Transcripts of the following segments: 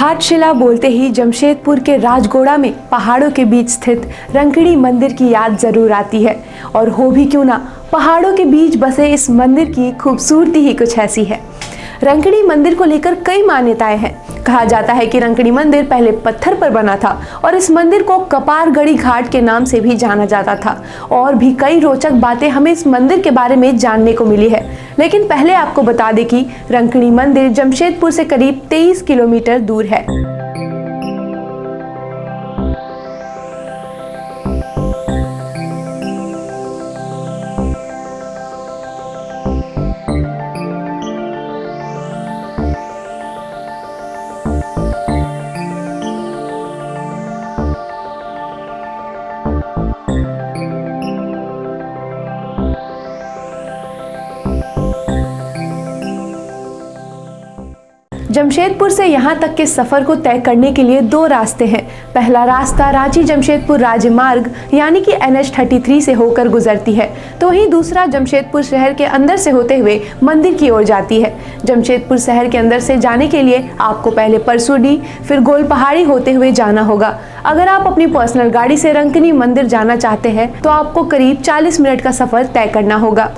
घाटशिला बोलते ही जमशेदपुर के राजगोड़ा में पहाड़ों के बीच स्थित रंकड़ी मंदिर की याद जरूर आती है। और हो भी क्यों ना, पहाड़ों के बीच बसे इस मंदिर की खूबसूरती ही कुछ ऐसी है। रंकड़ी मंदिर को लेकर कई मान्यताएं हैं। कहा जाता है कि रंकड़ी मंदिर पहले पत्थर पर बना था और इस मंदिर को कपारगढ़ी घाट के नाम से भी जाना जाता था। और भी कई रोचक बातें हमें इस मंदिर के बारे में जानने को मिली है। लेकिन पहले आपको बता दें कि रंकड़ी मंदिर जमशेदपुर से करीब 23 किलोमीटर दूर है। जमशेदपुर से यहाँ तक के सफर को तय करने के लिए दो रास्ते हैं। पहला रास्ता रांची जमशेदपुर राज्य मार्ग यानी कि NH 33 से होकर गुजरती है, तो वहीं दूसरा जमशेदपुर शहर के अंदर से होते हुए मंदिर की ओर जाती है। जमशेदपुर शहर के अंदर से जाने के लिए आपको पहले परसुडी फिर गोल पहाड़ी होते हुए जाना होगा। अगर आप अपनी पर्सनल गाड़ी से रंकड़ी मंदिर जाना चाहते हैं तो आपको करीब 40 मिनट का सफर तय करना होगा।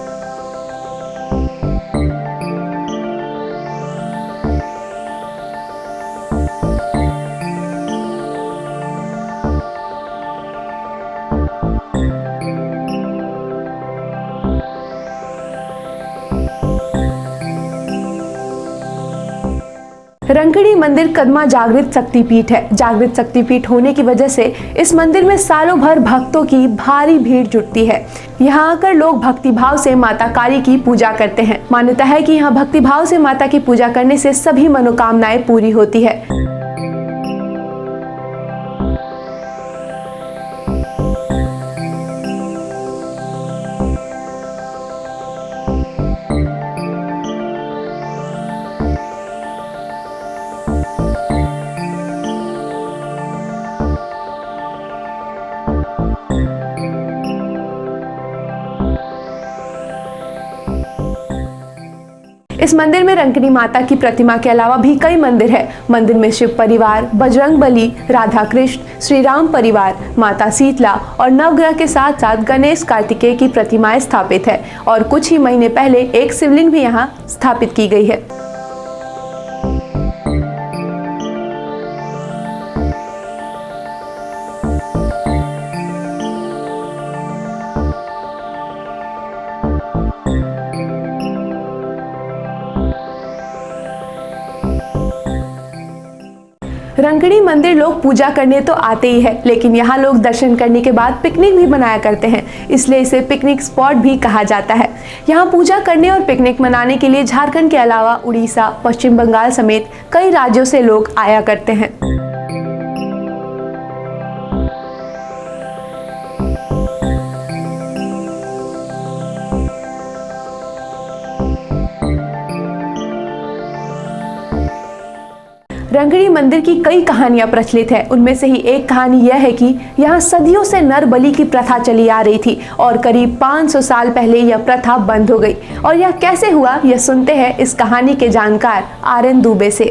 रंकड़ी मंदिर कदमा जागृत शक्तिपीठ है। जागृत शक्तिपीठ होने की वजह से इस मंदिर में सालों भर भक्तों की भारी भीड़ जुटती है। यहाँ आकर लोग भक्तिभाव से माता काली की पूजा करते हैं। मान्यता है कि यहाँ भक्तिभाव से माता की पूजा करने से सभी मनोकामनाएं पूरी होती है। इस मंदिर में रंकड़ी माता की प्रतिमा के अलावा भी कई मंदिर है। मंदिर में शिव परिवार, बजरंगबली, राधा कृष्ण, श्री राम परिवार, माता शीतला और नवग्रह के साथ साथ गणेश कार्तिकेय की प्रतिमाएं स्थापित है। और कुछ ही महीने पहले एक शिवलिंग भी यहाँ स्थापित की गई है। रंकड़ी मंदिर लोग पूजा करने तो आते ही है, लेकिन यहाँ लोग दर्शन करने के बाद पिकनिक भी मनाया करते हैं, इसलिए इसे पिकनिक स्पॉट भी कहा जाता है। यहाँ पूजा करने और पिकनिक मनाने के लिए झारखंड के अलावा उड़ीसा, पश्चिम बंगाल समेत कई राज्यों से लोग आया करते हैं। रंकड़ी मंदिर की कई कहानियां प्रचलित है। उनमें से ही एक कहानी यह है कि यहाँ सदियों से नर बलि की प्रथा चली आ रही थी और करीब 500 साल पहले यह प्रथा बंद हो गई। और यह कैसे हुआ, यह सुनते हैं इस कहानी के जानकार RN दुबे से।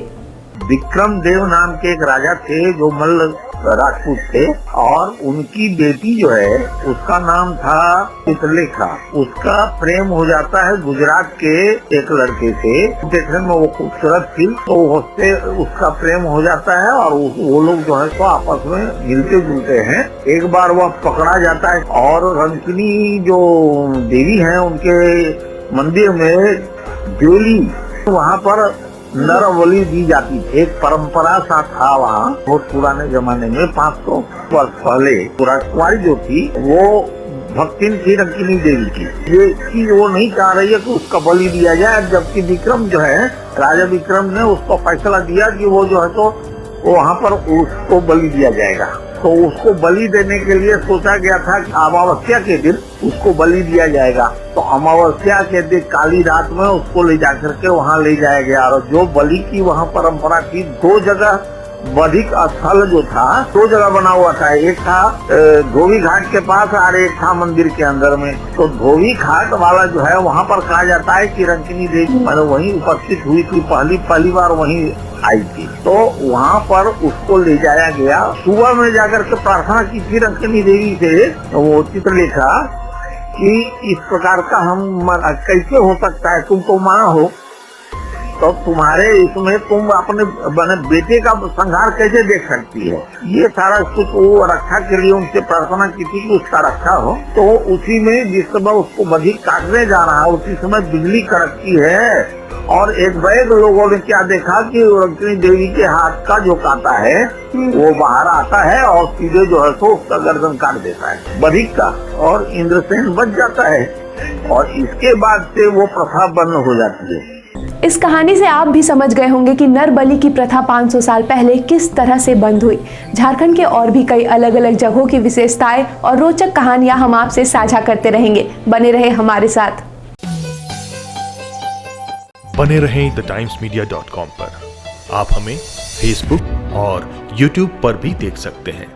विक्रम देव नाम के एक राजा थे जो मल्ल राजपूत थे, और उनकी बेटी जो है उसका नाम था चित्रलेखा। उसका प्रेम हो जाता है गुजरात के एक लड़के से। देखने में वो खूबसूरत थी, तो उससे उसका प्रेम हो जाता है और वो लोग जो है तो आपस में मिलते जुलते हैं। एक बार वह पकड़ा जाता है और रंकिनी जो देवी है उनके मंदिर में ज्वेली वहाँ पर नर बलि दी जाती थी। एक परंपरा सा था वहाँ बहुत पुराने जमाने में, 500 वर्ष पहले। कुमारी जो थी वो भक्तिन थी रंकिनी देवी की। ये चीज वो नहीं चाह रही है कि उसका बलि दिया जाए, जबकि विक्रम जो है राजा विक्रम ने उसको फैसला दिया कि वो जो है तो वहाँ पर उसको बलि दिया जाएगा। तो उसको बलि देने के लिए सोचा गया था कि अमावस्या के दिन उसको बलि दिया जाएगा। तो अमावस्या के दिन काली रात में उसको ले जाकर के वहाँ ले जाया गया। और जो बलि की वहाँ परंपरा थी, 2 जगह बधिक स्थल जो था 2 जगह बना हुआ था। एक था धोबी घाट के पास और एक था मंदिर के अंदर में। तो धोबी घाट वाला जो है वहाँ पर कहा जाता है कि रंकिनी देवी मैंने वहीं उपस्थित हुई थी, पहली बार वहीं आई थी। तो वहाँ पर उसको ले जाया गया। सुबह में जाकर के प्रार्थना की थी रंकिनी देवी से वो चित्रलेखा कि इस प्रकार का हम कैसे हो सकता है, तुम तो माँ हो, तो तुम्हारे इसमें तुम अपने बेटे का संहार कैसे देख सकती है। ये सारा कुछ वो रक्षा के लिए उनसे प्रार्थना की थी कि उसका रक्षा हो। तो उसी में जिस समय उसको बधिक काटने जा रहा है उसी समय बिजली कड़कती है और एक बैग लोगों ने क्या देखा कि रंकिनी देवी के हाथ का जो कांटा है वो बाहर आता है और सीधे जो है तो उसका गर्दन काट देता है बधिक का, और इंद्रसेन बच जाता है। और इसके बाद से वो प्रथा बंद हो जाती है। इस कहानी से आप भी समझ गए होंगे कि नर बलि की प्रथा 500 साल पहले किस तरह से बंद हुई। झारखंड के और भी कई अलग अलग जगहों की विशेषताएं और रोचक कहानियां हम आपसे साझा करते रहेंगे। बने रहे हमारे साथ। बने रहें thetimesmedia.com पर। आप हमें फेसबुक और यूट्यूब पर भी देख सकते हैं।